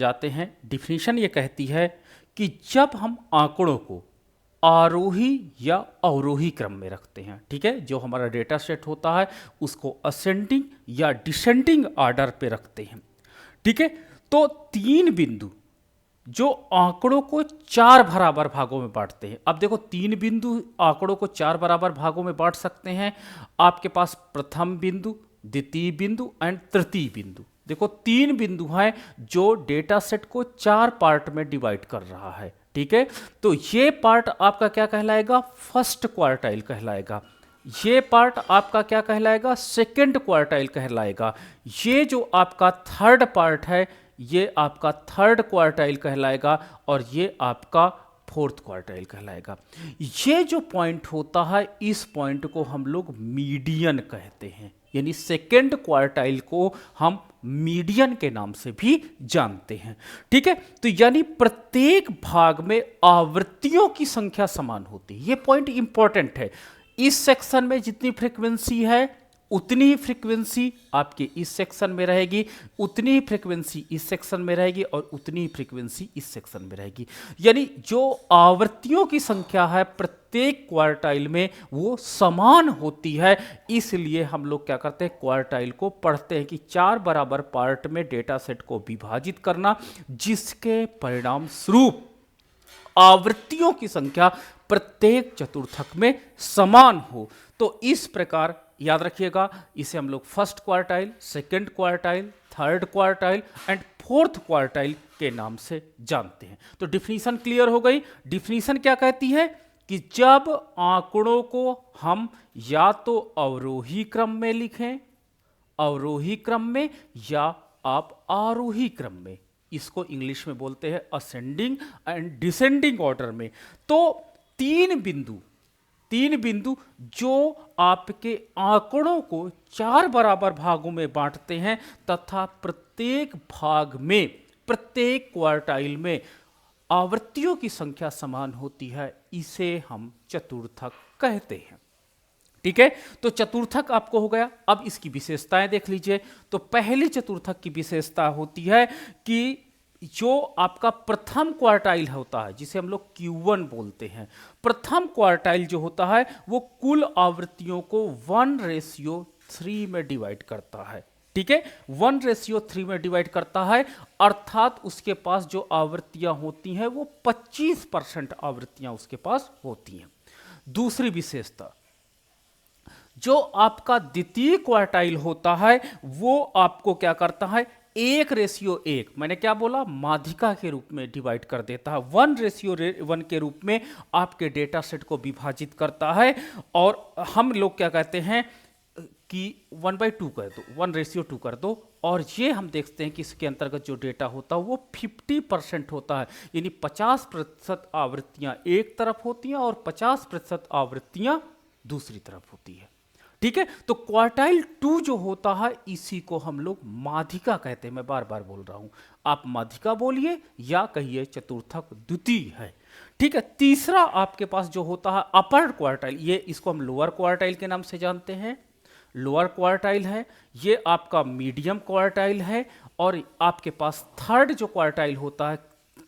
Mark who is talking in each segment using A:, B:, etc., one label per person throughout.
A: जाते हैं। डिफिनीशन ये कहती है कि जब हम आंकड़ों को आरोही या अवरोही क्रम में रखते हैं, ठीक है, जो हमारा डेटा सेट होता है उसको असेंडिंग या डिसेंडिंग ऑर्डर पे रखते हैं, ठीक है, तो तीन बिंदु जो आंकड़ों को चार बराबर भागों में बांटते हैं। अब देखो, तीन बिंदु आंकड़ों को चार बराबर भागों में बांट सकते हैं। आपके पास प्रथम बिंदु, द्वितीय बिंदु एंड तृतीय बिंदु। देखो, तीन बिंदु हैं जो डेटा सेट को चार पार्ट में डिवाइड कर रहा है, ठीक है। तो ये पार्ट आपका क्या कहलाएगा? फर्स्ट क्वार्टाइल कहलाएगा। ये पार्ट आपका क्या कहलाएगा? सेकंड क्वार्टाइल कहलाएगा। ये जो आपका थर्ड पार्ट है ये आपका थर्ड क्वार्टाइल कहलाएगा और ये आपका फोर्थ क्वार्टाइल कहलाएगा। ये जो पॉइंट होता है इस पॉइंट को हम लोग मीडियन कहते हैं, यानी सेकेंड क्वार्टाइल को हम मीडियन के नाम से भी जानते हैं, ठीक है। तो यानी प्रत्येक भाग में आवृत्तियों की संख्या समान होती है। ये पॉइंट इंपॉर्टेंट है। इस सेक्शन में जितनी फ्रीक्वेंसी है उतनी ही फ्रीक्वेंसी आपके इस सेक्शन में रहेगी, उतनी ही फ्रीक्वेंसी इस सेक्शन में रहेगी और उतनी ही फ्रीक्वेंसी इस सेक्शन में रहेगी। यानी जो आवृत्तियों की संख्या है प्रत्येक क्वार्टाइल में वो समान होती है। इसलिए हम लोग क्या करते हैं? क्वार्टाइल को पढ़ते हैं कि चार बराबर पार्ट में डेटा सेट को विभाजित करना, जिसके परिणाम स्वरूप आवृत्तियों की संख्या प्रत्येक चतुर्थक में समान हो। तो इस प्रकार याद रखिएगा, इसे हम लोग first quartile, second quartile, third quartile and fourth quartile के नाम से जानते हैं। तो डिफिनीशन क्लियर हो गई। डिफिनीशन क्या कहती है कि जब आंकड़ों को हम या तो अवरोही क्रम में लिखें, अवरोही क्रम में, या आप आरोही क्रम में, इसको इंग्लिश में बोलते हैं असेंडिंग एंड डिसेंडिंग ऑर्डर में, तो तीन बिंदु जो आपके आंकड़ों को चार बराबर भागों में बांटते हैं तथा प्रत्येक भाग में, प्रत्येक क्वार्टाइल में आवृत्तियों की संख्या समान होती है, इसे हम चतुर्थक कहते हैं, ठीक है। तो चतुर्थक आपको हो गया। अब इसकी विशेषताएं देख लीजिए। तो पहली चतुर्थक की विशेषता होती है कि जो आपका प्रथम क्वार्टाइल होता है, जिसे हम लोग Q1 बोलते हैं, प्रथम क्वार्टाइल जो होता है वो कुल आवृत्तियों को 1:3 में डिवाइड करता है, ठीक है, 1:3 में डिवाइड करता है, अर्थात उसके पास जो आवृत्तियां होती हैं वो 25% आवृत्तियां उसके पास होती हैं। दूसरी विशेषता, जो आपका द्वितीय क्वार्टाइल होता है वो आपको क्या करता है? 1:1, मैंने क्या बोला? माध्यिका के रूप में डिवाइड कर देता है। 1:1 के रूप में आपके डेटा सेट को विभाजित करता है। और हम लोग क्या कहते हैं कि 1/2 कर दो, 1:2 कर दो। और ये हम देखते हैं कि इसके अंतर्गत जो डेटा होता है वो 50% होता है, यानी 50% आवृत्तियां एक तरफ होती हैं और 50% आवृत्तियां दूसरी तरफ होती है, ठीक है। तो क्वार्टाइल 2 जो होता है इसी को हम लोग माध्यिका कहते हैं। मैं बार बार बोल रहा हूं, आप माध्यिका बोलिए या कहिए चतुर्थक द्वितीय है, ठीक है। तीसरा आपके पास जो होता है अपर क्वार्टाइल, ये इसको हम लोअर क्वार्टाइल के नाम से जानते हैं, लोअर क्वार्टाइल है, ये आपका मीडियम क्वार्टाइल है। और आपके पास थर्ड जो क्वार्टाइल होता है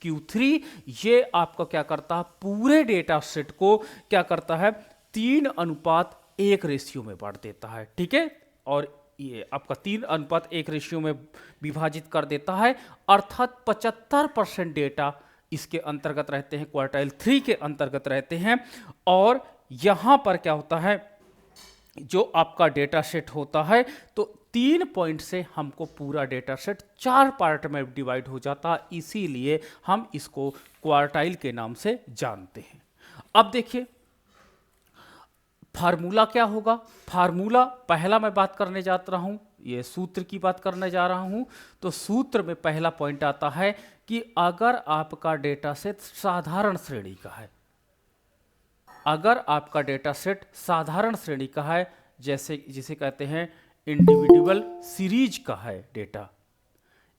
A: Q3, ये आपका क्या करता है? पूरे डेटा सेट को क्या करता है? 3:1 रेशियो में बांट देता है, ठीक है। और ये आपका 3:1 रेशियो में विभाजित कर देता है, अर्थात 75% डेटा इसके अंतर्गत रहते हैं, क्वार्टाइल 3 के अंतर्गत रहते हैं। और यहां पर क्या होता है? जो आपका डेटा सेट होता है तो 3 पॉइंट से हमको पूरा डेटा सेट 4 पार्ट में डिवाइड हो जाता है, इसीलिए हम इसको क्वार्टाइल के नाम से जानते हैं। अब देखिए फार्मूला क्या होगा। फार्मूला पहला मैं बात करने जा रहा हूं, ये सूत्र की बात करने जा रहा हूं। तो सूत्र में पहला पॉइंट आता है कि अगर आपका डेटा सेट साधारण श्रेणी का है, अगर आपका डेटा सेट साधारण श्रेणी का है, जैसे जिसे कहते हैं इंडिविजुअल सीरीज का है डेटा,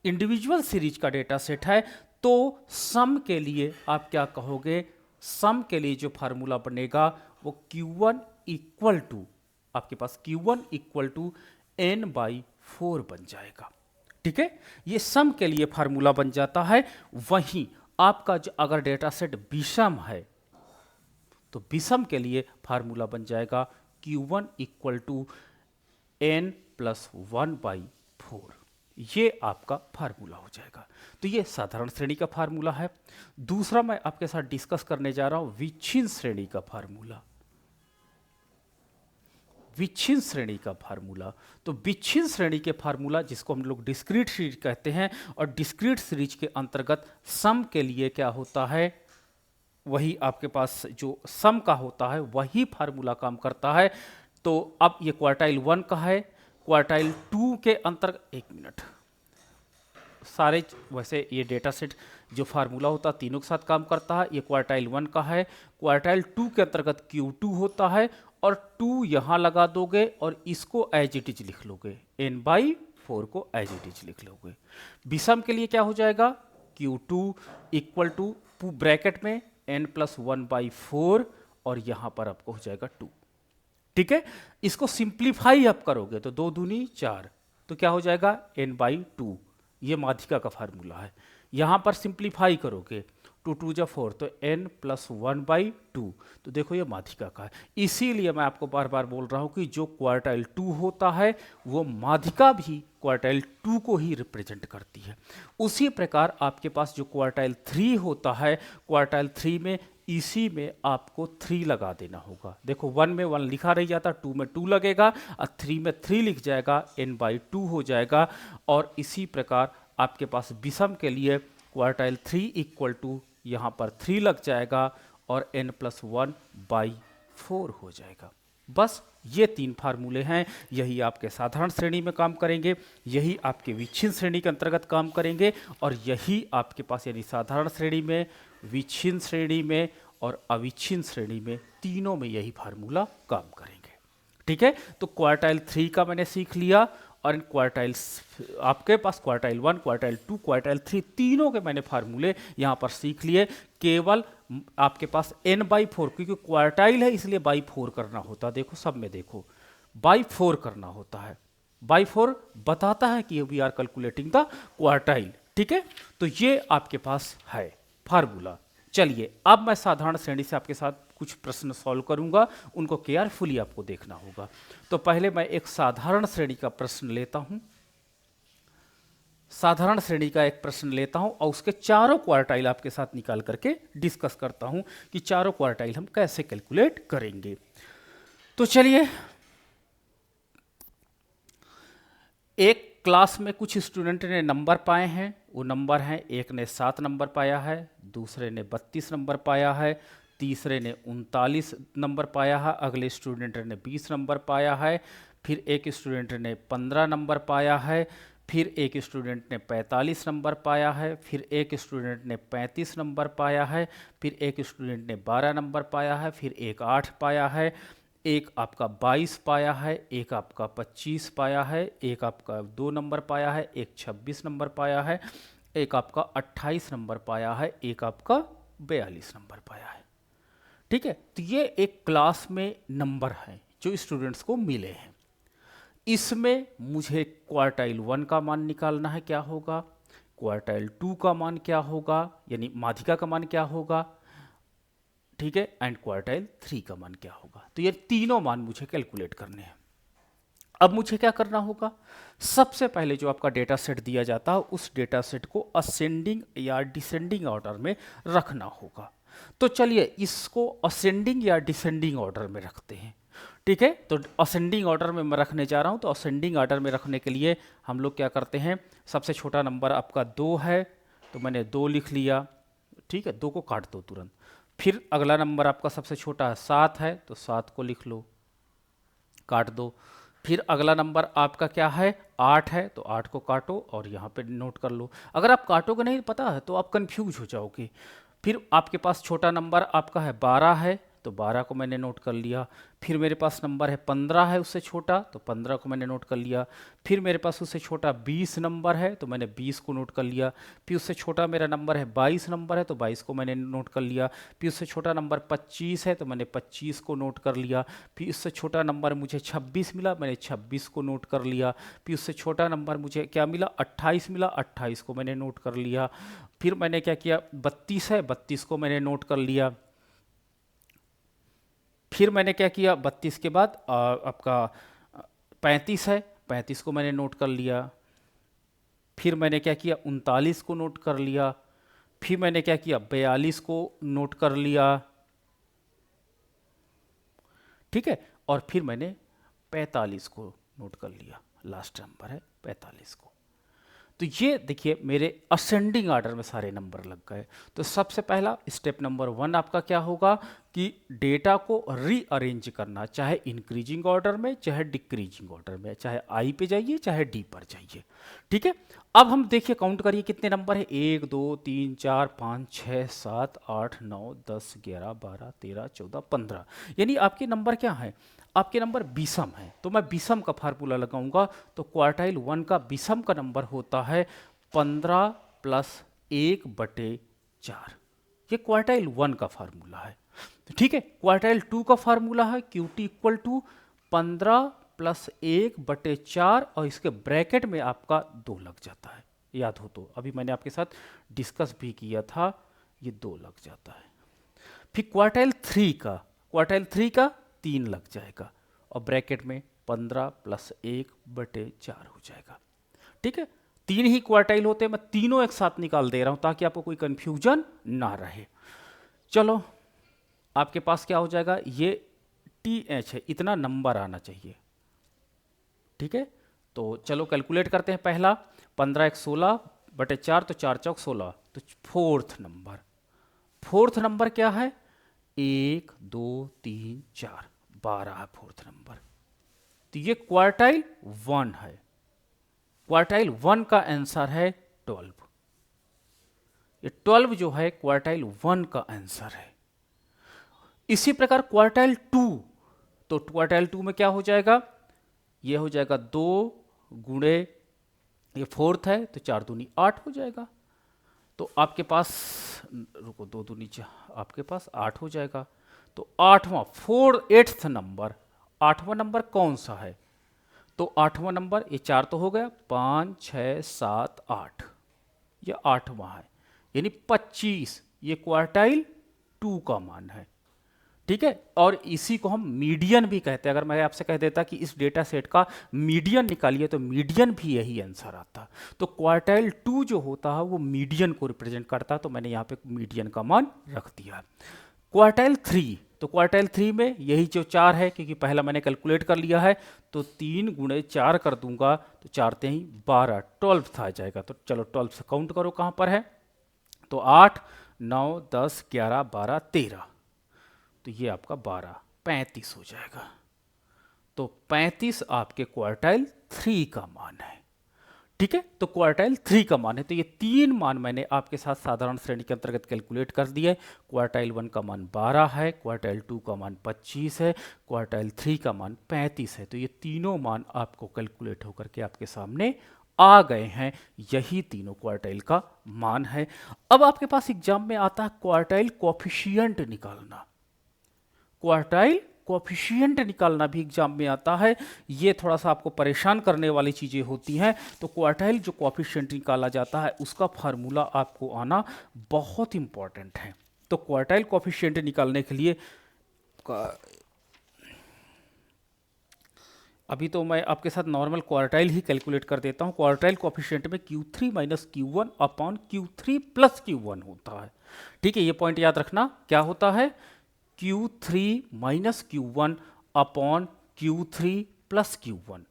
A: इंडिविजुअल सीरीज का डेटा सेट है, तो सम के लिए आप क्या कहोगे? सम के लिए जो फार्मूला बनेगा वो Q1 इक्वल टू, आपके पास Q1 इक्वल टू N/4 बन जाएगा, ठीक है, ये सम के लिए फार्मूला बन जाता है। वहीं आपका जो अगर डेटा सेट विषम है तो विषम के लिए फार्मूला बन जाएगा Q1 equal to n plus 1/4। ये आपका फार्मूला हो जाएगा। तो ये साधारण श्रेणी का फार्मूला है। दूसरा मैं आपके साथ डिस्कस करने जा रहा हूं विच्छिन्न श्रेणी का फार्मूला। विच्छिन्न श्रेणी का फार्मूला, तो विच्छिन्न श्रेणी के फार्मूला जिसको हम लोग डिस्क्रीट सीरीज कहते हैं, और डिस्क्रीट सीरीज के अंतर्गत सम के लिए क्या होता है, वही आपके पास जो सम का होता है वही फार्मूला काम करता है। तो अब ये क्वार्टाइल 1 का है, क्वार्टाइल 2 के अंतर्गत, एक मिनट, सारे वैसे ये डेटा सेट जो फार्मूला होता है तीनों के साथ काम करता है। ये क्वार्टाइल 1 का है, क्वार्टाइल 2 के अंतर्गत Q2 होता है, और 2 यहाँ लगा दोगे और इसको एज इट इज लिख लोगे, n/4 को एज इट इज लिख लोगे। विषम के लिए क्या हो जाएगा, Q2 इक्वल टू ब्रैकेट में n प्लस 1/4 और यहाँ पर आपको हो जाएगा 2। ठीक है, इसको सिंप्लीफाई आप करोगे तो 2 दूनी 4, तो क्या हो जाएगा n/2। ये माध्यिका का फार्मूला है। यहाँ पर सिंप्लीफाई करोगे 2 2 जा 4, तो n प्लस 1/2, तो देखो ये माध्यिका का है। इसीलिए मैं आपको बार बार बोल रहा हूँ कि जो क्वार्टाइल 2 होता है वो माध्यिका भी क्वार्टाइल 2 को ही रिप्रेजेंट करती है। उसी प्रकार आपके पास जो क्वार्टाइल 3 होता है, क्वार्टाइल 3 में इसी में आपको 3 लगा देना होगा। देखो 1 में 1 लिखा रह जाता, 2 में 2 लगेगा और 3 में 3 लिख जाएगा, n/2 हो जाएगा। और इसी प्रकार आपके पास विषम के लिए क्वार्टाइल 3 इक्वल टू यहाँ पर 3 लग जाएगा और n प्लस 1/4 हो जाएगा। बस ये 3 फार्मूले हैं, यही आपके साधारण श्रेणी में काम करेंगे, यही आपके विच्छिन्न श्रेणी के अंतर्गत काम करेंगे, और यही आपके पास यानी साधारण श्रेणी में, विच्छिन्न श्रेणी में और अविच्छिन्न श्रेणी में, तीनों में यही फार्मूला काम करेंगे। ठीक है, तो क्वार्टाइल 3 का मैंने सीख लिया, और इन क्वार्टाइल्स आपके पास क्वार्टाइल 1, क्वार्टाइल 2, क्वार्टाइल 3 तीनों के मैंने फार्मूले यहाँ पर सीख लिए। केवल आपके पास n/4, क्योंकि क्वार्टाइल है इसलिए /4 करना होता है। देखो सब में देखो /4 करना होता है, /4 बताता है कि we are calculating the quartile. ठीक है, तो ये आपके पास है फार्मूला। चलिए अब मैं साधारण श्रेणी से आपके साथ कुछ प्रश्न सॉल्व करूंगा, उनको केयरफुली आपको देखना होगा। तो पहले मैं एक साधारण श्रेणी का प्रश्न लेता हूं, साधारण श्रेणी का एक प्रश्न लेता हूं और उसके चारों क्वार्टाइल आपके साथ निकाल करके डिस्कस करता हूं कि चारों क्वार्टाइल हम कैसे कैलकुलेट करेंगे। तो चलिए, एक क्लास में कुछ स्टूडेंट ने नंबर पाए हैं, वो नंबर हैं, एक ने 7 नंबर पाया है, दूसरे ने 32 नंबर पाया है, तीसरे ने 39 नंबर पाया है, अगले स्टूडेंट ने 20 नंबर पाया है, फिर एक स्टूडेंट ने 15 नंबर पाया है, फिर एक स्टूडेंट ने 45 नंबर पाया है, फिर एक स्टूडेंट ने 35 नंबर पाया है, फिर एक स्टूडेंट ने 12 नंबर पाया है, फिर एक 8 पाया है, एक आपका 22 पाया है, एक आपका 25 पाया है, एक आपका 2 नंबर पाया है, एक 26 नंबर पाया है, एक आपका 28 नंबर पाया है, एक आपका 42 नंबर पाया है। ठीक है, तो ये एक क्लास में नंबर हैं जो स्टूडेंट्स को मिले हैं। इसमें मुझे क्वार्टाइल 1 का मान निकालना है, क्या होगा, क्वार्टाइल 2 का मान क्या होगा, यानी माध्यिका का मान क्या होगा, ठीक है, एंड क्वार्टाइल 3 का मान क्या होगा। तो ये तीनों मान मुझे कैलकुलेट करने हैं। अब मुझे क्या करना होगा, सबसे पहले जो आपका डेटा सेट दिया जाता है उस डेटा सेट को असेंडिंग या डिसेंडिंग ऑर्डर में रखना होगा। तो चलिए इसको असेंडिंग या डिसेंडिंग ऑर्डर में रखते हैं। ठीक है, तो असेंडिंग ऑर्डर में मैं रखने जा रहा हूं। तो असेंडिंग ऑर्डर में रखने के लिए हम लोग क्या करते हैं, सबसे छोटा नंबर आपका 2 है, तो मैंने 2 लिख लिया। ठीक है, 2 को काट दो तुरंत। फिर अगला नंबर आपका सबसे छोटा है 7 है, तो 7 को लिख लो, काट दो। फिर अगला नंबर आपका क्या है 8 है, तो 8 को काटो और यहाँ पे नोट कर लो। अगर आप काटोगे नहीं पता है तो आप कंफ्यूज हो जाओगे। फिर आपके पास छोटा नंबर आपका है 12 है, तो 12 को मैंने नोट कर लिया। फिर मेरे पास नंबर है 15 है उससे छोटा, तो 15 को मैंने नोट कर लिया। फिर मेरे पास उससे छोटा 20 नंबर है, तो मैंने 20 को नोट कर लिया। फिर उससे छोटा मेरा नंबर है 22 नंबर है, तो 22 को मैंने नोट कर लिया। फिर उससे छोटा नंबर 25 है, तो मैंने 25 को नोट कर लिया। फिर उससे छोटा नंबर मुझे 26 मिला, मैंने 26 को नोट कर लिया। फिर उससे छोटा नंबर मुझे क्या मिला, 28 मिला, 28 को मैंने नोट कर लिया। फिर मैंने क्या किया, 32 है, 32 को मैंने नोट कर लिया। फिर मैंने क्या किया, 32 के बाद आपका 35 है, 35 को मैंने नोट कर लिया। फिर मैंने क्या किया, 39 को नोट कर लिया। फिर मैंने क्या किया, 42 को नोट कर लिया, ठीक है। और फिर मैंने 45 को नोट कर लिया, लास्ट नंबर है 45 को। तो ये देखिए मेरे असेंडिंग ऑर्डर में सारे नंबर लग गए। तो सबसे पहला स्टेप नंबर 1 आपका क्या होगा कि डेटा को रीअरेंज करना, चाहे इंक्रीजिंग ऑर्डर में चाहे डिक्रीजिंग ऑर्डर में, चाहे आई पे जाइए चाहे डी पर जाइए, ठीक है। अब हम देखिए काउंट करिए कितने नंबर है, 1 2 3 4 5 6 7 8 9 10 11 12 13 14 15, यानी आपके नंबर क्या हैं, आपके नंबर विषम है। तो मैं विषम का फार्मूला लगाऊंगा, तो क्वार्टाइल 1 का विषम का नंबर होता है 15 प्लस 1/4, ये क्वार्टाइल 1 का फार्मूला है, ठीक है। क्वार्टाइल 2 का फार्मूला है क्यूटी इक्वल टू 15 प्लस 1/4 और इसके ब्रैकेट में आपका 2 लग जाता है, याद हो तो अभी मैंने आपके साथ डिस्कस भी किया था, ये 2 लग जाता है। फिर क्वार्टाइल 3 का 3 लग जाएगा और ब्रैकेट में 15 प्लस 1/4 हो जाएगा, ठीक है। 3 ही क्वार्टाइल होते हैं, मैं तीनों एक साथ निकाल दे रहा हूं ताकि आपको कोई कंफ्यूजन ना रहे। चलो आपके पास क्या हो जाएगा, ये TH है, इतना नंबर आना चाहिए, ठीक है। तो चलो कैलकुलेट करते हैं। पहला 15 1 16/4, तो 4 चौक 16, तो फोर्थ नंबर क्या है, 1 2 3 4 12 है फोर्थ नंबर। तो ये क्वार्टाइल 1 है, क्वार्टाइल 1 का आंसर है 12। ये 12 जो है क्वार्टाइल 1 का आंसर है। इसी प्रकार क्वार्टाइल 2, तो क्वार्टाइल 2 में क्या हो जाएगा, ये हो जाएगा 2 गुणे, ये फोर्थ है तो 4 दूनी 8 हो जाएगा। तो आपके पास रुको 2 दूनी आपके पास 8 हो जाएगा। तो 8वां 8th नंबर, 8वां नंबर कौन सा है, तो 8वां नंबर, ये 4 तो हो गया, 5 6 7 8, ये 8वां है, यानी 25, ये क्वार्टाइल 2 का मान है, ठीक है। और इसी को हम मीडियन भी कहते हैं। अगर मैं आपसे कह देता कि इस डेटा सेट का मीडियन निकालिए, तो मीडियन भी यही आंसर आता। तो क्वार्टाइल 2 जो होता है वो मीडियन को रिप्रेजेंट करता है, तो मैंने यहाँ पे मीडियन का मान रख दिया। क्वार्टाइल 3, तो क्वार्टाइल 3 में यही जो 4 है, क्योंकि पहला मैंने कैलकुलेट कर लिया है, तो 3 गुणे 4 कर दूंगा, तो 4 ते ही 12, 12 आ जाएगा। तो चलो 12 से काउंट करो कहाँ पर है, तो 8 9 10 11 12 13, तो ये आपका 12 35 हो जाएगा। तो 35 आपके क्वार्टाइल 3 का मान है, ठीक है। तो क्वार्टाइल 3 का मान है। तो ये 3 मान मैंने आपके साथ साधारण श्रेणी के अंतर्गत कैलकुलेट कर दिए। क्वार्टाइल 1 का मान 12 है, क्वार्टाइल 2 का मान 25 है, क्वार्टाइल 3 का मान 35 है। तो ये तीनों मान आपको कैलकुलेट होकर के आपके सामने आ गए हैं, यही तीनों क्वार्टाइल का मान है। अब आपके पास एग्जाम में आता है क्वार्टाइल कोएफिशिएंट निकालना, क्वार्टाइल कोएफिशिएंट निकालना भी एग्जाम में आता है। ये थोड़ा सा आपको परेशान करने वाली चीज़ें होती हैं। तो क्वार्टाइल जो कोएफिशिएंट निकाला जाता है उसका फार्मूला आपको आना बहुत इंपॉर्टेंट है। तो क्वार्टाइल कोएफिशिएंट निकालने के लिए अभी तो मैं आपके साथ नॉर्मल क्वार्टाइल ही कैलकुलेट कर देता हूँ। क्वार्टाइल कोएफिशिएंट में Q3 minus Q1 upon Q3 plus Q1 होता है, ठीक है। ये पॉइंट याद रखना, क्या होता है, Q3 minus Q1 upon Q3 plus Q1,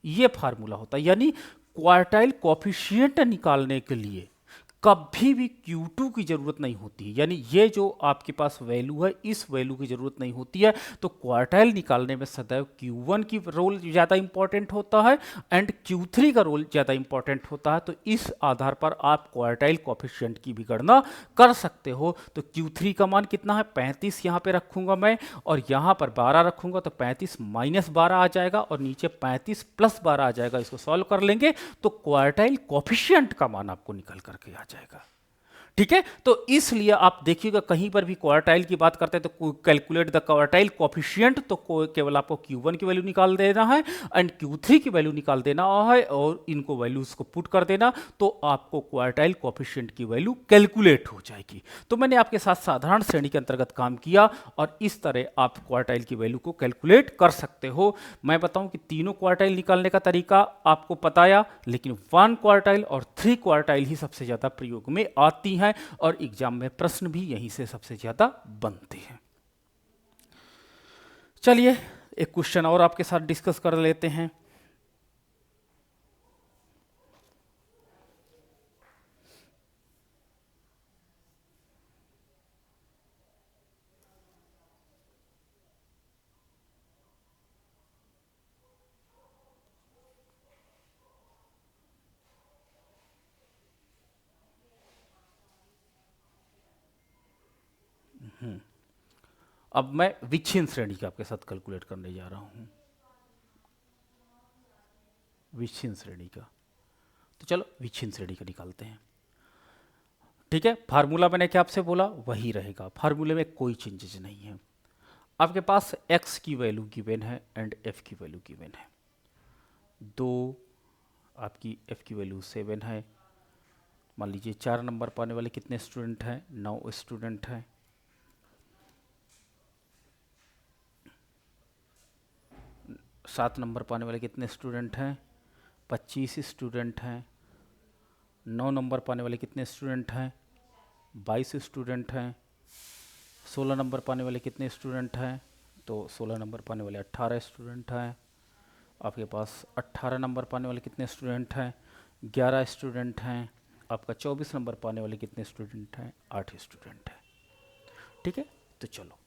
A: ये फार्मूला होता है। यानी क्वार्टाइल कोएफिशिएंट निकालने के लिए कभी भी Q2 की ज़रूरत नहीं होती है, यानी ये जो आपके पास वैल्यू है इस वैल्यू की ज़रूरत नहीं होती है। तो क्वार्टाइल निकालने में सदैव Q1 की रोल ज़्यादा इंपॉर्टेंट होता है एंड Q3 का रोल ज़्यादा इंपॉर्टेंट होता है। तो इस आधार पर आप क्वार्टाइल कोफिशिएंट की भी गणना कर सकते हो। तो Q3 का मान कितना है 35 यहाँ पे रखूँगा मैं, और यहाँ पर 12 रखूँगा तो 35 माइनस 12 आ जाएगा और नीचे 35 प्लस 12 आ जाएगा। इसको सॉल्व कर लेंगे तो क्वार्टाइल कोफिशिएंट का मान आपको निकल करके आ जाएगा। ठीक है, तो इसलिए आप देखिएगा कहीं पर भी क्वार्टाइल की बात करते हैं तो कैलकुलेट द क्वार्टाइल कोफिशिएंट, तो केवल आपको Q1 की वैल्यू निकाल देना है एंड Q3 की वैल्यू निकाल देना है और इनको वैल्यूज को पुट कर देना, तो आपको क्वार्टाइल कोफिशिएंट की वैल्यू कैलकुलेट हो जाएगी। तो मैंने आपके साथ साधारण श्रेणी के अंतर्गत काम किया और इस तरह आप क्वार्टाइल की वैल्यू को कैलकुलेट कर सकते हो। मैं बताऊं कि तीनों क्वार्टाइल निकालने का तरीका आपको बताया, लेकिन 1 क्वार्टाइल और 3 क्वार्टाइल ही सबसे ज़्यादा प्रयोग में आती हैं और एग्जाम में प्रश्न भी यहीं से सबसे ज्यादा बनते हैं। चलिए एक क्वेश्चन और आपके साथ डिस्कस कर लेते हैं। अब मैं विच्छिन्न श्रेणी का आपके साथ कैलकुलेट करने जा रहा हूं, विच्छिन्न श्रेणी का। तो चलो विच्छिन्न श्रेणी का निकालते हैं। ठीक है, फार्मूला मैंने क्या आपसे बोला वही रहेगा, फार्मूले में कोई चेंजेस नहीं है। आपके पास x की वैल्यू गिवन है एंड f की वैल्यू गिवन है। दो आपकी f की वैल्यू 7 है। मान लीजिए 4 नंबर पाने वाले कितने स्टूडेंट हैं, 9 स्टूडेंट हैं। 7 नंबर पाने वाले कितने स्टूडेंट हैं, 25 स्टूडेंट हैं। 9 नंबर पाने वाले कितने स्टूडेंट हैं, 22 स्टूडेंट हैं। 16 नंबर पाने वाले कितने स्टूडेंट हैं, तो 16 नंबर पाने वाले 18 स्टूडेंट हैं। आपके पास 18 नंबर पाने वाले कितने स्टूडेंट हैं, 11 स्टूडेंट हैं। आपका 24 नंबर पाने वाले कितने स्टूडेंट हैं, 8 स्टूडेंट हैं। ठीक है, तो चलो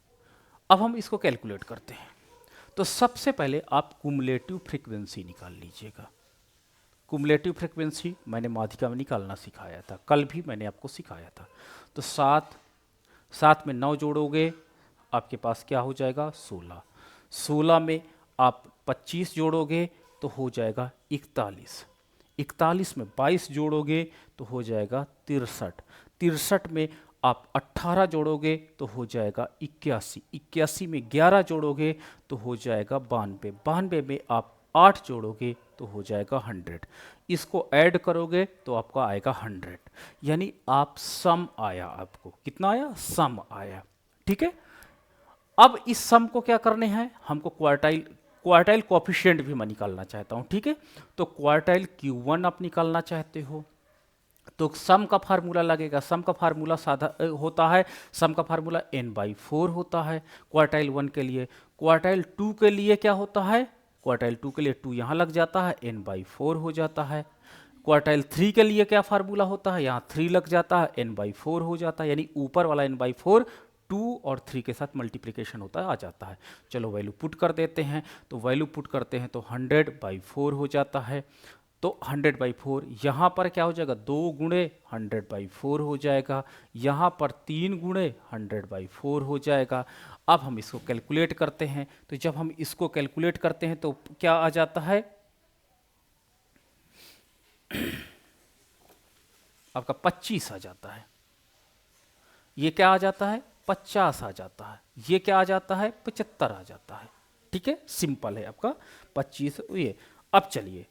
A: अब हम इसको कैलकुलेट करते हैं। तो सबसे पहले आप कुमुलेटिव फ्रीक्वेंसी निकाल लीजिएगा। कुमुलेटिव फ्रीक्वेंसी मैंने माध्यिका में निकालना सिखाया था, कल भी मैंने आपको सिखाया था। तो 7 में 9 जोड़ोगे आपके पास क्या हो जाएगा 16। 16 में आप 25 जोड़ोगे तो हो जाएगा 41। 41 में 22 जोड़ोगे तो हो जाएगा 63। 63 में आप 18 जोड़ोगे तो हो जाएगा 81। 81 में 11 जोड़ोगे तो हो जाएगा 92। 92 में आप 8 जोड़ोगे तो हो जाएगा 100। इसको ऐड करोगे तो आपका आएगा 100, यानी आप सम आया, आपको कितना आया, सम आया। ठीक है, अब इस सम को क्या करने हैं हमको, क्वार्टाइल कोफिशिएंट भी मैं निकालना चाहता हूं। ठीक है, तो क्वार्टाइल Q1 आप निकालना चाहते हो तो सम का फार्मूला लगेगा। सम का फार्मूला साधा होता है, सम का फार्मूला n/4 होता है क्वार्टाइल 1 के लिए। क्वार्टाइल 2 के लिए क्या होता है, क्वार्टाइल 2 के लिए 2 यहाँ लग जाता है, n/4 हो जाता है। क्वार्टाइल 3 के लिए क्या फार्मूला होता है, यहाँ 3 लग जाता है, n/4 हो जाता है, यानी ऊपर वाला n/4 2 और 3 के साथ मल्टीप्लिकेशन होता है, आ जाता है। चलो वैल्यू पुट कर देते हैं, तो वैल्यू पुट करते हैं तो 100/4 हो जाता है। तो 100/4 यहाँ पर क्या हो जाएगा, 2 गुणे 100/4 हो जाएगा, यहाँ पर 3 गुणे 100/4 हो जाएगा। अब हम इसको कैलकुलेट करते हैं, तो जब हम इसको कैलकुलेट करते हैं तो क्या आ जाता है आपका 25 आ जाता है। ये क्या आ जाता है 50 आ जाता है। ये क्या आ जाता है 75 आ जाता है। ठीक है, सिंपल है आपका 25 ये। अब चलिए,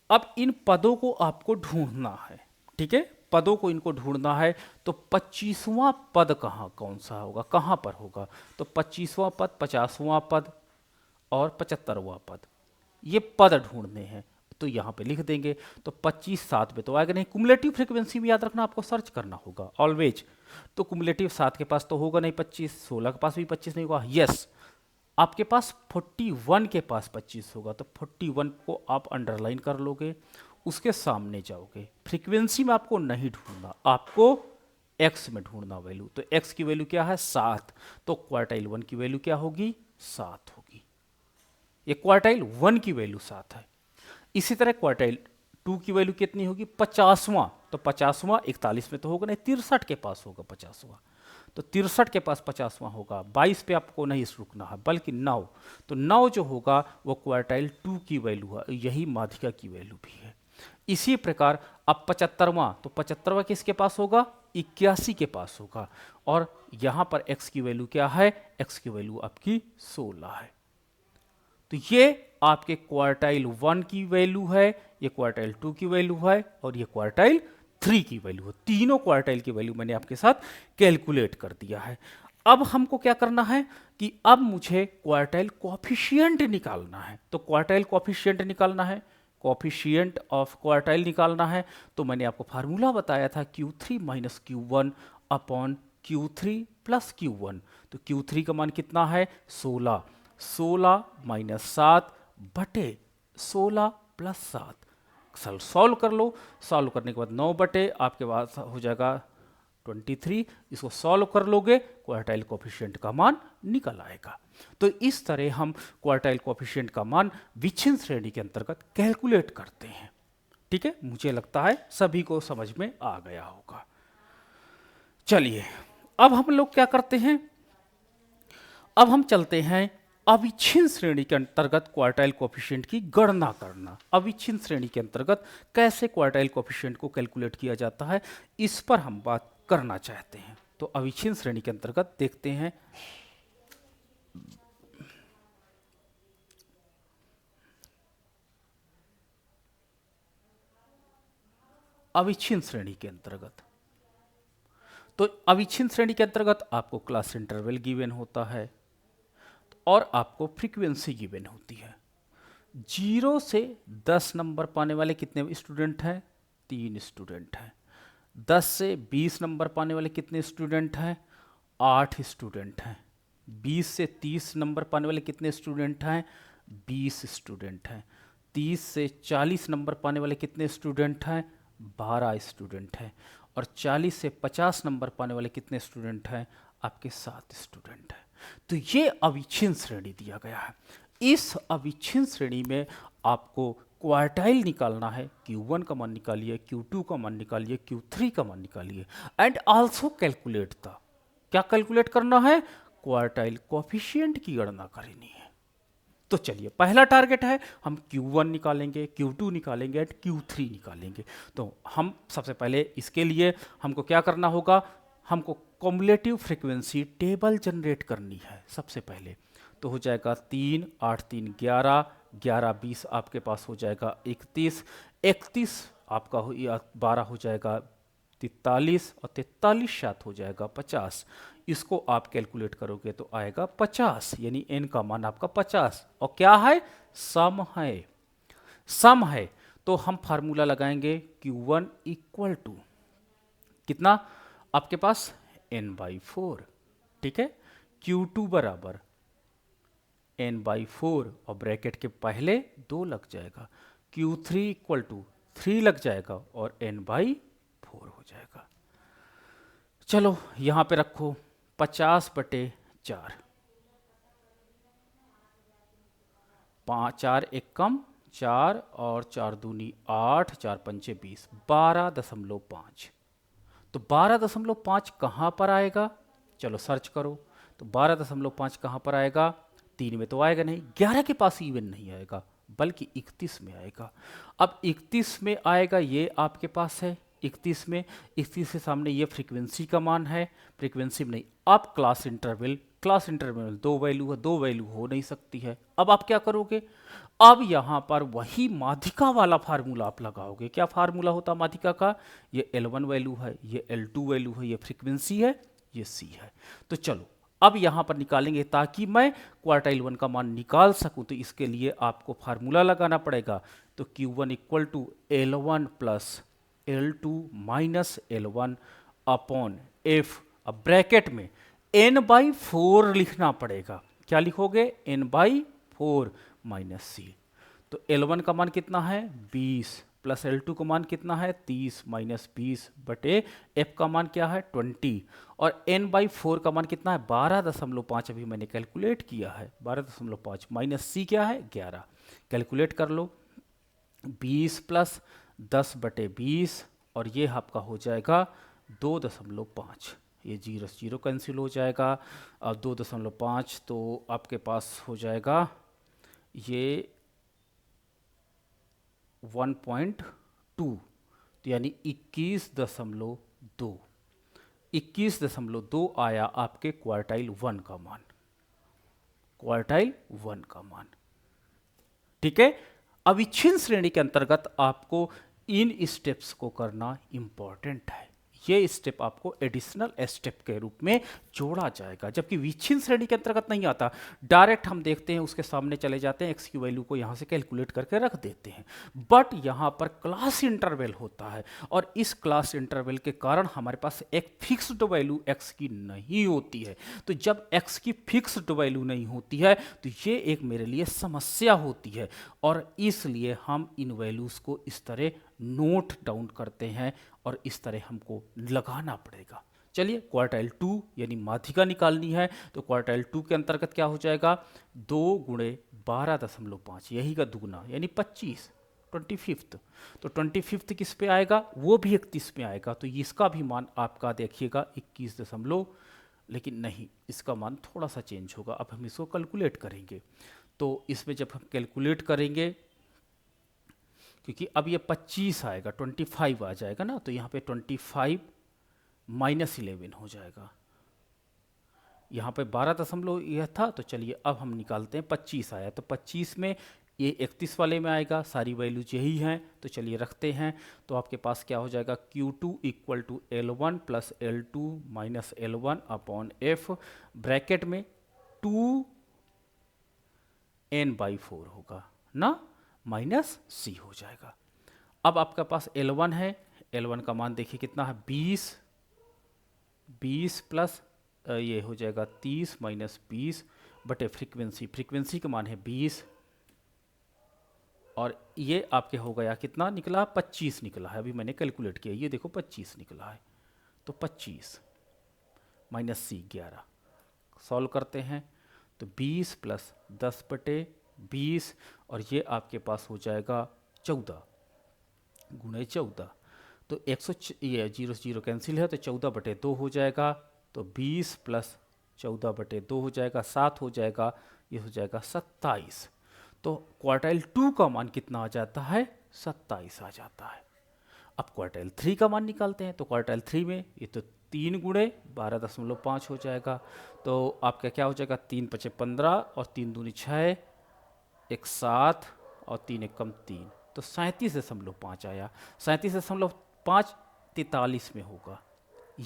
A: अब इन पदों को आपको ढूंढना है। ठीक है, पदों को इनको ढूंढना है, तो 25वां पद कौन सा होगा, कहाँ पर होगा, तो 25वां पद, 50वां पद और 75वां पद, ये पद ढूंढने हैं। तो यहाँ पे लिख देंगे, तो 25 7 पे तो आएगा नहीं। कुमुलेटिव फ्रीक्वेंसी भी याद रखना, आपको सर्च करना होगा ऑलवेज। तो कुमुलेटिव 7 के पास तो होगा नहीं 25, 16 के पास भी 25 नहीं होगा। यस, आपके पास 41 के पास 25 होगा, तो 41 को आप अंडरलाइन कर लोगे, उसके सामने जाओगे। फ्रीक्वेंसी में आपको नहीं ढूंढना, आपको x में ढूंढना वैल्यू। तो x की वैल्यू क्या है 7, तो क्वार्टाइल 1 की वैल्यू क्या होगी 7 होगी। ये क्वार्टाइल 1 की वैल्यू 7 है। इसी तरह क्वार्टाइल 2 की वैल्यू कितनी होगी 50वां, तो 50वां 41 में तो होगा नहीं, 63 के पास होगा 50वां, तो 63 के पास 50वां होगा। 22 पे आपको नहीं रुकना है बल्कि 9, तो 9 जो होगा वो क्वार्टाइल 2 की वैल्यू है, यही माध्यिका की वैल्यू भी है। इसी प्रकार अब 75वां, तो 75वां किसके पास होगा 81 के पास होगा। और यहां पर x की वैल्यू क्या है, x की वैल्यू आपकी 16 है। तो ये आपके क्वार्टाइल 1 की वैल्यू है, ये क्वार्टाइल 2 की वैल्यू है, और ये क्वार्टाइल 3 की वैल्यू है। तीनों क्वार्टाइल की वैल्यू मैंने आपके साथ कैलकुलेट कर दिया है। अब हमको क्या करना है कि अब मुझे क्वार्टाइल कोएफिशिएंट निकालना है। तो क्वार्टाइल कोएफिशिएंट निकालना है, कोएफिशिएंट ऑफ क्वार्टाइल निकालना है। तो मैंने आपको फार्मूला बताया था Q3 minus Q1 upon Q3 plus Q1। तो Q3 का मान कितना है 16, 16 माइनस 7 बटे 16 प्लस 7। सॉल्व कर लो, सॉल्व करने के बाद 9 बटे आपके पास हो जाएगा 23। इसको सॉल्व कर लोगे क्वार्टाइल कोएफिशिएंट का मान निकल आएगा। तो इस तरह हम क्वार्टाइल कोएफिशिएंट का मान विच्छिन्न श्रेणी के अंतर्गत कैलकुलेट करते हैं। ठीक है, मुझे लगता है सभी को समझ में आ गया होगा। चलिए अब हम लोग क्या करते हैं, अब हम चलते हैं अविच्छिन्न श्रेणी के अंतर्गत क्वार्टाइल कोएफिशिएंट की गणना करना। अविच्छिन्न श्रेणी के अंतर्गत कैसे क्वार्टाइल कोएफिशिएंट को कैलकुलेट किया जाता है, इस पर हम बात करना चाहते हैं। तो अविच्छिन्न श्रेणी के अंतर्गत देखते हैं, अविच्छिन्न श्रेणी के अंतर्गत, तो अविच्छिन्न श्रेणी के अंतर्गत आपको क्लास इंटरवल गिवन होता है और आपको फ्रीक्वेंसी गिवन होती है। 0 से 10 नंबर पाने वाले कितने स्टूडेंट हैं 3 स्टूडेंट हैं। 10 से 20 नंबर पाने वाले कितने स्टूडेंट हैं 8 स्टूडेंट हैं। 20 से 30 नंबर पाने वाले कितने स्टूडेंट हैं 20 स्टूडेंट हैं। 30 से 40 नंबर पाने वाले कितने स्टूडेंट हैं 12 स्टूडेंट हैं। और 40 से 50 नंबर पाने वाले कितने स्टूडेंट हैं आपके 7 स्टूडेंट हैं। तो ये अविच्छिन्न श्रेणी दिया गया है। इस अविच्छिन्न श्रेणी में आपको क्वार्टाइल निकालना है। Q1 का मान निकालिए, Q2 का मान निकालिए, Q3 का मान निकालिए, एंड आल्सो कैलकुलेट था, क्या कैलकुलेट करना है क्वार्टाइल कोएफिशिएंट की गणना करनी है। तो चलिए पहला टारगेट है हम Q1 निकालेंगे, Q2 निकालेंगे एंड Q3 निकालेंगे। तो हम सबसे पहले इसके लिए हमको क्या करना होगा, हमको कॉम्युलेटिव फ्रीक्वेंसी टेबल जनरेट करनी है सबसे पहले। तो हो जाएगा 3 8 3 11, 11 20 आपके पास हो जाएगा 31, 31 आपका 12 हो जाएगा 43, और 43 7 हो जाएगा 50। इसको आप कैलकुलेट करोगे तो आएगा 50, यानी n का मान आपका 50। और क्या है सम है, सम है। तो हम फार्मूला लगाएंगे Q1 इक्वल टू कितना आपके पास n/4, ठीक है। Q2 बराबर n/4 और ब्रैकेट के पहले 2 लग जाएगा। Q3 इक्वल टू 3 लग जाएगा और n/4 हो जाएगा। चलो यहां पे रखो 50/4, 4 एक कम 4 और 4 दूनी 8, 4 पंचे 20, 12.5। तो 12.5 कहाँ पर आएगा, चलो सर्च करो। तो 12.5 कहाँ पर आएगा, 3 में तो आएगा नहीं, 11 के पास इवन नहीं आएगा बल्कि 31 में आएगा। अब 31 में आएगा, ये आपके पास है 31 में, 31 के सामने ये फ्रीक्वेंसी का मान है, फ्रीक्वेंसी में नहीं। अब क्लास इंटरवल, क्लास इंटरवल में 2 वैल्यू है, 2 वैल्यू हो नहीं सकती है। अब आप क्या करोगे, अब यहाँ पर वही माध्यिका वाला फार्मूला आप लगाओगे। क्या फार्मूला होता माध्यिका का, ये L1 वैल्यू है, ये L2 वैल्यू है, ये फ्रीक्वेंसी है, ये C है। तो चलो अब यहाँ पर निकालेंगे ताकि मैं क्वार्टाइल 1 का मान निकाल सकूं। तो इसके लिए आपको फार्मूला लगाना पड़ेगा। तो Q1 equal to L1 plus L2 minus L1 upon F। अब ब्रैकेट में n/4 लिखना पड़ेगा। क्या लिखोगे, n/4 माइनस C। तो L1 का मान कितना है 20 प्लस L2 का मान कितना है 30 माइनस 20 बटे F का मान क्या है 20 और n/4 का मान कितना है 12.5 अभी मैंने कैलकुलेट किया है 12.5 माइनस C क्या है 11 कैलकुलेट कर लो 20 प्लस 10 बटे 20 और ये आपका हो जाएगा 2.5 ये जीरो जीरो कैंसिल हो जाएगा अब 2.5 तो आपके पास हो जाएगा ये 1.2 तो यानी 21.2 21.2 आया आपके क्वार्टाइल 1 का मान क्वार्टाइल 1 का मान ठीक है। अविच्छिन्न श्रेणी के अंतर्गत आपको इन स्टेप्स को करना इंपॉर्टेंट है ये स्टेप आपको एडिशनल स्टेप के रूप में जोड़ा जाएगा जबकि विच्छिन्न श्रेणी के अंतर्गत नहीं आता डायरेक्ट हम देखते हैं उसके सामने चले जाते हैं एक्स की वैल्यू को यहाँ से कैलकुलेट करके रख देते हैं बट यहाँ पर क्लास इंटरवल होता है और इस क्लास इंटरवल के कारण हमारे पास एक फिक्स्ड वैल्यू एक्स की नहीं होती है तो जब एक्स की फिक्स्ड वैल्यू नहीं होती है तो ये एक मेरे लिए समस्या होती है और इसलिए हम इन वैल्यूज को इस तरह नोट डाउन करते हैं और इस तरह हमको लगाना पड़ेगा। चलिए क्वार्टाइल 2 यानी माध्यिका निकालनी है तो क्वार्टाइल 2 के अंतर्गत क्या हो जाएगा 2 गुणे 12.5 यही का दुगुना यानी 25 25 तो 25 किस पे आएगा वो भी 31 में आएगा तो इसका भी मान आपका देखिएगा 21 लेकिन नहीं इसका मान थोड़ा सा चेंज होगा अब हम इसको कैलकुलेट करेंगे तो इसमें जब हम कैलकुलेट करेंगे क्योंकि अब ये 25 आएगा 25 आ जाएगा ना तो यहाँ पे 25 माइनस 11 हो जाएगा यहाँ पे 12 यह था तो चलिए अब हम निकालते हैं 25 आया तो 25 में ये 31 वाले में आएगा सारी वैल्यूज यही हैं तो चलिए रखते हैं तो आपके पास क्या हो जाएगा Q2 equal to L1 plus L2 minus L1 upon F bracket में 2n/4 होगा ना माइनस C हो जाएगा। अब आपके पास L1 है L1 का मान देखिए कितना है 20 प्लस ये हो जाएगा 30 माइनस 20 बटे फ्रीक्वेंसी का मान है 20 और ये आपके हो गया कितना निकला 25 निकला है अभी मैंने कैलकुलेट किया ये देखो 25 निकला है तो 25 माइनस C 11 सॉल्व करते हैं तो 20 प्लस 10 बटे 20 और ये आपके पास हो जाएगा 14 गुणे 14 तो 100 ये 0 0 कैंसिल है तो 14 बटे 2 हो जाएगा तो 20 प्लस 14 बटे 2 हो जाएगा 7 हो जाएगा ये हो जाएगा 27 तो क्वार्टाइल 2 का मान कितना आ जाता है 27 आ जाता है। अब क्वार्टाइल 3 का मान निकालते हैं तो क्वार्टाइल 3 में ये तो 3 गुणे 12.5 हो जाएगा तो आपका क्या हो जाएगा 3 × 5 = 15 और 3 दूनी 6 1 7 और 3 × 1 3 तो 37.5 आया 37.5 43 में होगा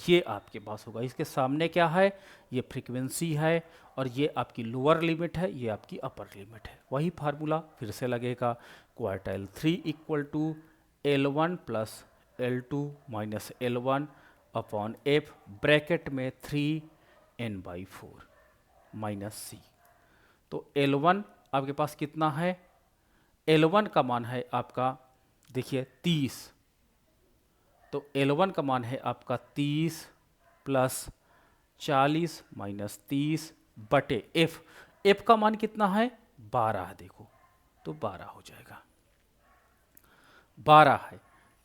A: ये आपके पास होगा। इसके सामने क्या है ये फ्रीक्वेंसी है और ये आपकी लोअर लिमिट है ये आपकी अपर लिमिट है वही फार्मूला फिर से लगेगा quartile 3 equal to L1 plus L2 minus L1 upon F bracket में 3n/4 माइनस C तो L1 आपके पास कितना है L1 का मान है आपका देखिए 30 तो L1 का मान है आपका 30 प्लस 40 माइनस 30 बटे F का मान कितना है 12 देखो तो 12 हो जाएगा 12 है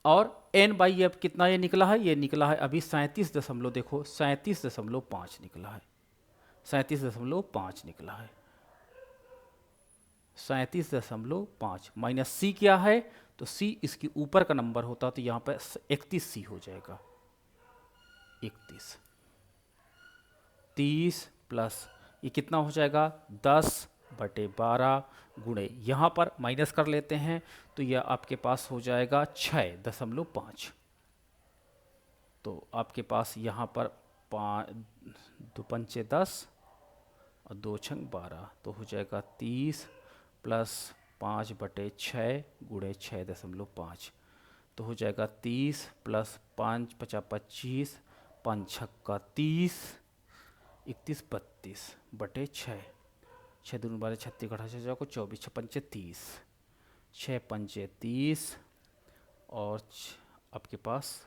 A: और n/f कितना ये निकला है ये निकला है अभी 37 देखो 37.5 निकला है 37.5 निकला है 37.5 माइनस C क्या है तो C इसके ऊपर का नंबर होता तो यहाँ पर 31C हो जाएगा 31 30 प्लस ये कितना हो जाएगा 10/12 गुणे यहाँ पर माइनस कर लेते हैं तो यह आपके पास हो जाएगा 6.5 तो आपके पास यहाँ पर 2 पंचे 10 और 2 छंग 12 तो हो जाएगा 30 प्लस 5/6 गुणे 6.5 तो हो जाएगा 30 प्लस 5 × 5 = 25 5 × 6 = 30 31 32 बटे 6 6 दूनी 12 36 28 24 6 पंचे 30 6 पंचे 30 और आपके पास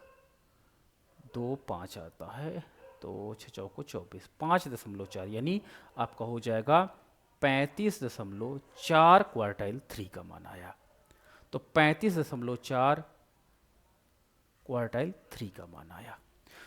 A: 2 5 आता है, तो 6 चौको 24, 5.4 यानी आपका हो जाएगा 35.4 क्वार्टाइल 3 का मान आया। तो 35.4 क्वार्टाइल 3 का मान आया।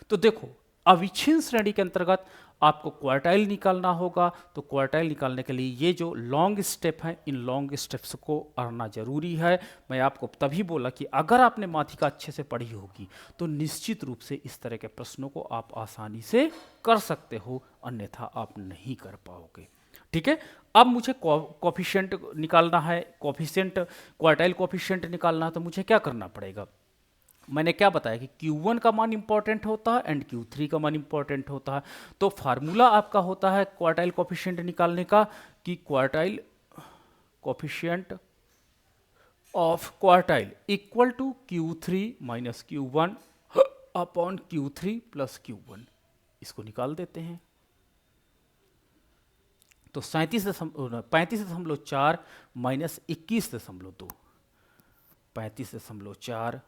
A: तो देखो अविच्छिन्न श्रेणी के अंतर्गत आपको क्वार्टाइल निकालना होगा, तो क्वार्टाइल निकालने के लिए ये जो लॉन्ग स्टेप हैं, इन लॉन्ग स्टेप्स को आना जरूरी है। मैं आपको तभी बोला कि अगर आपने माथिका अच्छे से पढ़ी होगी तो निश्चित रूप से इस तरह के प्रश्नों को आप आसानी से कर सकते हो, अन्यथा आप नहीं कर पाओगे। ठीक है, अब मुझे कोफिशिएंट निकालना है, कोफिशिएंट क्वार्टाइल कोफिशिएंट निकालना है, तो मुझे क्या करना पड़ेगा? मैंने क्या बताया कि Q1 का मान इंपॉर्टेंट होता है एंड Q3 का मान इंपॉर्टेंट होता है। तो फार्मूला आपका होता है क्वार्टाइल कोफिशिएंट निकालने का कि quartile coefficient of quartile equal to Q3 minus Q1 upon Q3 plus Q1। इसको निकाल देते हैं। तो 35.4 माइनस 21.2, 35.4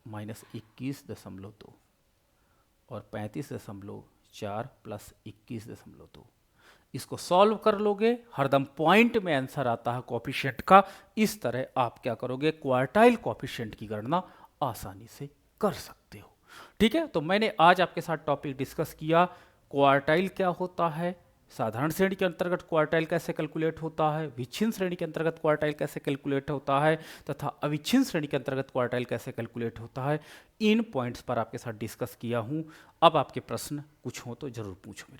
A: माइनस 21.2 और 35.4 प्लस 21.2। इसको सॉल्व कर लोगे, हरदम पॉइंट में आंसर आता है कोफिशिएंट का। इस तरह आप क्या करोगे, क्वार्टाइल कोफिशिएंट की गणना आसानी से कर सकते हो। ठीक है, तो मैंने आज आपके साथ टॉपिक डिस्कस किया, क्वार्टाइल क्या होता है, साधारण श्रेणी के अंतर्गत क्वार्टाइल कैसे कैलकुलेट होता है, विच्छिन्न श्रेणी के अंतर्गत क्वार्टाइल कैसे कैलकुलेट होता है, तथा अविच्छिन्न श्रेणी के अंतर्गत क्वार्टाइल कैसे कैलकुलेट होता है। इन पॉइंट्स पर आपके साथ डिस्कस किया हूं। अब आपके प्रश्न कुछ हो तो जरूर पूछो मेरे